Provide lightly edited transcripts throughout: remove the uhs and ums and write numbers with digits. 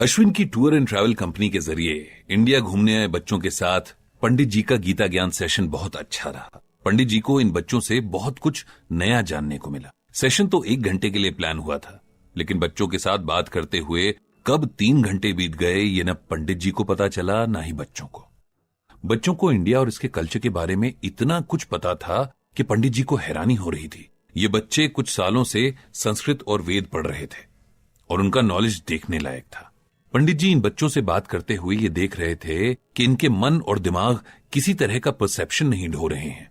अश्विन की tour and travel company के जरिए इंडिया घूमने आए बच्चों के साथ पंडित जी का गीता ज्ञान सेशन बहुत अच्छा रहा। पंडित जी को इन बच्चों से बहुत कुछ नया जानने को मिला। सेशन तो 1 घंटे के लिए प्लान हुआ था, लेकिन बच्चों के साथ बात करते हुए कब 3 घंटे बीत गए ये न पंडित जी को पता चला न ही बच्चों को। बच्चों को इंडिया और इसके कल्चर के बारे में इतना कुछ पता था कि पंडित जी को हैरानी हो रही थी। ये बच्चे कुछ सालों से संस्कृत और वेद पढ़ रहे थे और उनका नॉलेज देखने लायक था। पंडित जी इन बच्चों से बात करते हुए ये देख रहे थे कि इनके मन और दिमाग किसी तरह का परसेप्शन नहीं ढो रहे हैं।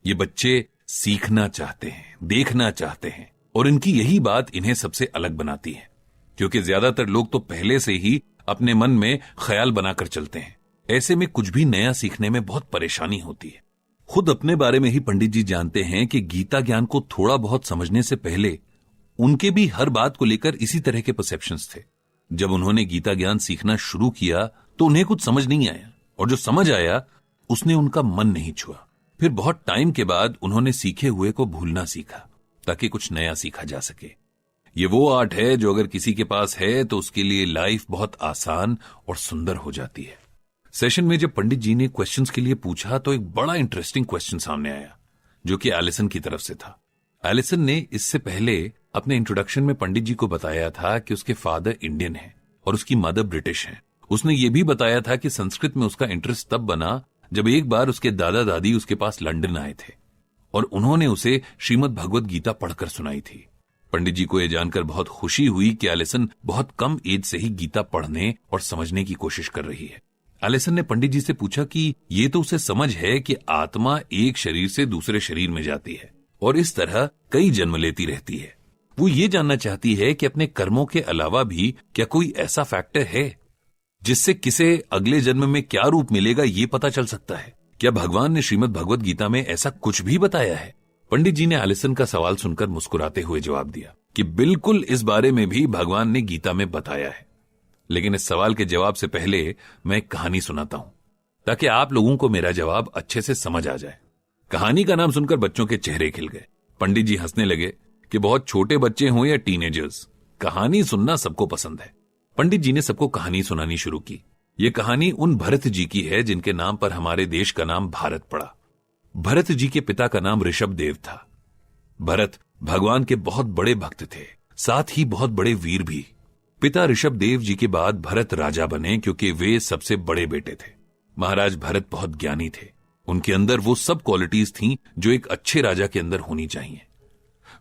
ये बच्चे सीखना चाहते हैं, देखना चाहते हैं, और इनकी यही बात इन्हें सबसे अलग बनाती है, क्योंकि ज्यादातर लोग तो पहले से ही अपने मन में ख्याल बनाकर चलते हैं। ऐसे में कुछ भी नया सीखने में बहुत परेशानी होती है। खुद अपने बारे में ही पंडित जी जानते हैं कि गीता ज्ञान को थोड़ा बहुत समझने से पहले उनके भी हर बात को लेकर इसी तरह के परसेप्शंस थे। जब उन्होंने गीता ज्ञान सीखना शुरू किया तो उन्हें कुछ समझ नहीं आया, और जो समझ आया उसने उनका मन नहीं छुआ। फिर बहुत टाइम के बाद उन्होंने सीखे हुए को भूलना सीखा ताकि कुछ नया सीखा जा सके। ये वो आर्ट है जो अगर किसी के पास है तो उसके लिए लाइफ बहुत आसान और सुंदर हो जाती है। सेशन में जब पंडित जी ने क्वेश्चंस के लिए पूछा तो एक बड़ा इंटरेस्टिंग क्वेश्चन सामने आया, जो कि एलिसन की तरफ से था। एलिसन ने इससे पहले अपने इंट्रोडक्शन में पंडित जी को बताया था कि उसके फादर इंडियन हैं और उसकी मदर ब्रिटिश हैं। उसने ये भी बताया था कि संस्कृत में उसका इंटरेस्ट तब बना जब एक बार उसके दादा दादी उसके पास लंदन आए थे और उन्होंने उसे श्रीमद् भगवत गीता पढ़कर सुनाई थी। पंडित जी को यह जानकर बहुत खुशी हुई कि एलिसन बहुत कम एज से ही गीता पढ़ने और समझने की कोशिश कर रही है। एलिसन ने पंडित जी से पूछा कि ये तो उसे समझ है कि आत्मा एक शरीर से दूसरे शरीर में जाती है और इस तरह कई जन्म लेती रहती है। वो ये जानना चाहती है कि अपने कर्मों के अलावा भी क्या कोई ऐसा फैक्टर है जिससे किसे अगले जन्म में क्या रूप मिलेगा ये पता चल सकता है। क्या भगवान ने श्रीमद् भगवत गीता में ऐसा कुछ भी बताया है? पंडित जी ने एलिसन का सवाल सुनकर मुस्कुराते हुए जवाब दिया कि बिल्कुल इस बारे में भी भगवान ने गीता में बताया है। लेकिन इस सवाल के जवाब से पहले मैं एक कहानी सुनाता हूं ताकि आप लोगों को मेरा जवाब अच्छे से समझ आ जाए। कहानी का नाम सुनकर बच्चों के चेहरे खिल गए। पंडित जी हंसने लगे कि बहुत छोटे बच्चे हों या टीनेजर्स, कहानी सुनना सबको पसंद है। पंडित जी ने सबको कहानी सुनानी शुरू की। यह कहानी उन भरत जी की है जिनके नाम पर हमारे देश का नाम भारत पड़ा। भरत जी के पिता का नाम ऋषभ देव था। भरत भगवान के बहुत बड़े भक्त थे, साथ ही बहुत बड़े वीर भी। पिता ऋषभ देव जी के बाद भरत राजा बने क्योंकि वे सबसे बड़े बेटे थे। महाराज भरत बहुत ज्ञानी थे। उनके अंदर वो सब क्वालिटीज थीं जो एक अच्छे राजा के अंदर होनी चाहिए।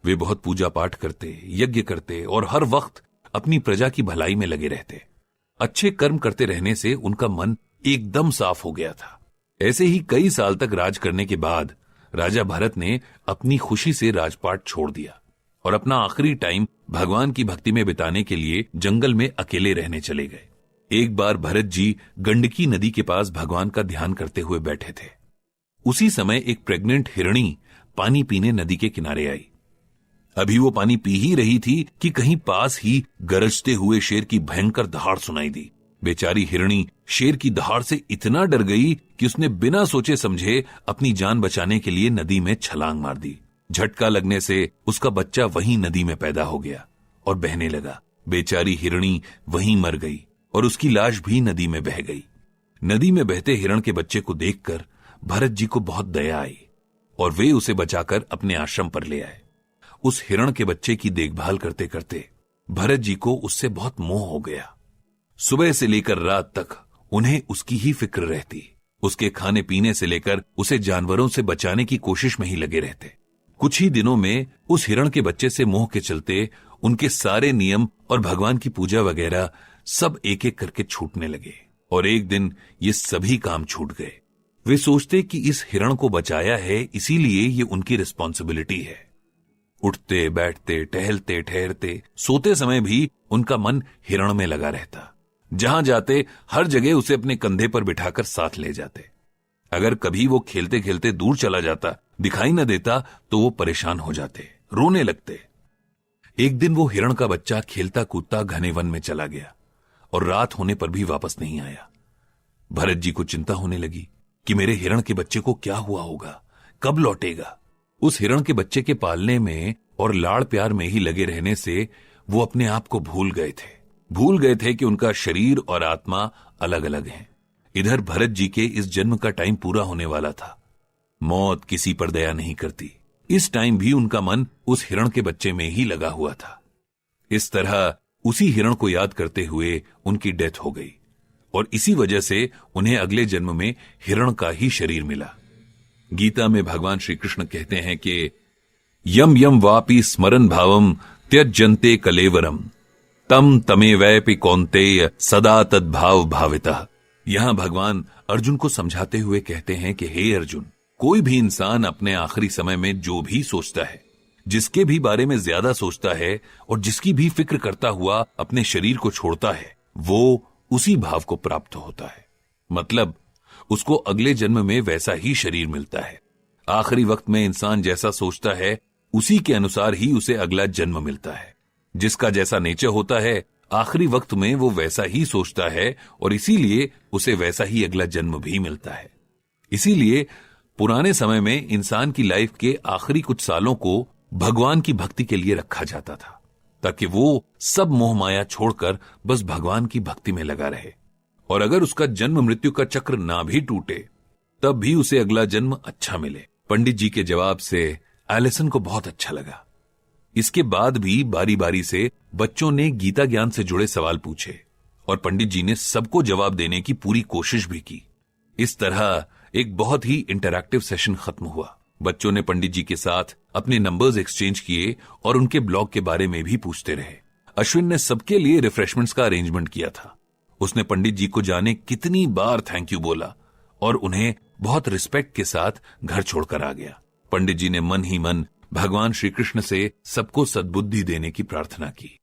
वे बहुत पूजा पाठ करते, यज्ञ करते और हर वक्त अपनी प्रजा की भलाई में लगे रहते। अच्छे कर्म करते रहने से उनका मन एकदम साफ हो गया था। ऐसे ही कई साल तक राज करने के बाद राजा भरत ने अपनी खुशी से राजपाट छोड़ दिया और अपना आखिरी टाइम भगवान की भक्ति में बिताने के लिए जंगल में अकेले रहने चले गए। एक बार भरत जी गंडकी नदी के पास भगवान का ध्यान करते हुए बैठे थे। उसी समय एक प्रेग्नेंट हिरणी पानी पीने नदी के किनारे आई। अभी वो पानी पी ही रही थी कि कहीं पास ही गरजते हुए शेर की भयंकर दहाड़ सुनाई दी। बेचारी हिरणी शेर की दहाड़ से इतना डर गई कि उसने बिना सोचे समझे अपनी जान बचाने के लिए नदी में छलांग मार दी। झटका लगने से उसका बच्चा वहीं नदी में पैदा हो गया और बहने लगा। बेचारी हिरणी वहीं मर गई और उसकी लाश भी नदी में बह गई। नदी में बहते हिरण के बच्चे को देखकर भरत जी को बहुत दया आई और वे उसे बचाकर अपने आश्रम पर ले आए। उस हिरण के बच्चे की देखभाल करते करते भरत जी को उससे बहुत मोह हो गया। सुबह से लेकर रात तक उन्हें उसकी ही फिक्र रहती। उसके खाने पीने से लेकर उसे जानवरों से बचाने की कोशिश में ही लगे रहते। कुछ ही दिनों में उस हिरण के बच्चे से मोह के चलते उनके सारे नियम और भगवान की पूजा वगैरह सब एक एक करके छूटने लगे और एक दिन ये सभी काम छूट गए। वे सोचते कि इस हिरण को बचाया है इसीलिए ये उनकी रिस्पॉन्सिबिलिटी है। उठते बैठते टहलते ठहरते सोते समय भी उनका मन हिरण में लगा रहता। जहां जाते हर जगह उसे अपने कंधे पर बिठाकर साथ ले जाते। अगर कभी वो खेलते खेलते दूर चला जाता, दिखाई न देता, तो वो परेशान हो जाते, रोने लगते। एक दिन वो हिरण का बच्चा खेलता कूदता घने वन में चला गया और रात होने पर भी वापस नहीं आया। भरत जी को चिंता होने लगी कि मेरे हिरण के बच्चे को क्या हुआ होगा, कब लौटेगा। उस हिरण के बच्चे के पालने में और लाड़ प्यार में ही लगे रहने से वो अपने आप को भूल गए थे। भूल गए थे कि उनका शरीर और आत्मा अलग अलग हैं। इधर भरत जी के इस जन्म का टाइम पूरा होने वाला था। मौत किसी पर दया नहीं करती। इस टाइम भी उनका मन उस हिरण के बच्चे में ही लगा हुआ था। इस तरह उसी हिरण को याद करते हुए उनकी डेथ हो गई और इसी वजह से उन्हें अगले जन्म में हिरण का ही शरीर मिला। गीता में भगवान श्री कृष्ण कहते हैं कि यम यम वापि स्मरण भावम त्यजन्ते कलेवरम तम तमे वैपि कौन्तेय सदा तद्भाव भाविता। यहां भगवान अर्जुन को समझाते हुए कहते हैं कि हे अर्जुन, कोई भी इंसान अपने आखिरी समय में जो भी सोचता है, जिसके भी बारे में ज्यादा सोचता है और जिसकी भी फिक्र करता हुआ अपने शरीर को छोड़ता है, वो उसी भाव को प्राप्त होता है। मतलब उसको अगले जन्म में वैसा ही शरीर मिलता है। आखिरी वक्त में इंसान जैसा सोचता है उसी के अनुसार ही उसे अगला जन्म मिलता है। जिसका जैसा नेचर होता है आखिरी वक्त में वो वैसा ही सोचता है और इसीलिए उसे वैसा ही अगला जन्म भी मिलता है। इसीलिए पुराने समय में इंसान की लाइफ के आखिरी कुछ सालों को भगवान की भक्ति के लिए रखा जाता था, ताकि वो सब मोह माया छोड़कर बस भगवान की भक्ति में लगा रहे। और अगर उसका जन्म मृत्यु का चक्र ना भी टूटे तब भी उसे अगला जन्म अच्छा मिले। पंडित जी के जवाब से एलिसन को बहुत अच्छा लगा। इसके बाद भी बारी बारी से बच्चों ने गीता ज्ञान से जुड़े सवाल पूछे और पंडित जी ने सबको जवाब देने की पूरी कोशिश भी की। इस तरह एक बहुत ही इंटरैक्टिव सेशन खत्म हुआ। बच्चों ने पंडित जी के साथ अपने नंबर्स एक्सचेंज किए और उनके ब्लॉग के बारे में भी पूछते रहे। अश्विन ने सबके लिए रिफ्रेशमेंट्स का अरेंजमेंट किया था। उसने पंडित जी को जाने कितनी बार थैंक यू बोला और उन्हें बहुत रिस्पेक्ट के साथ घर छोड़कर आ गया। पंडित जी ने मन ही मन भगवान श्री कृष्ण से सबको सद्बुद्धि देने की प्रार्थना की।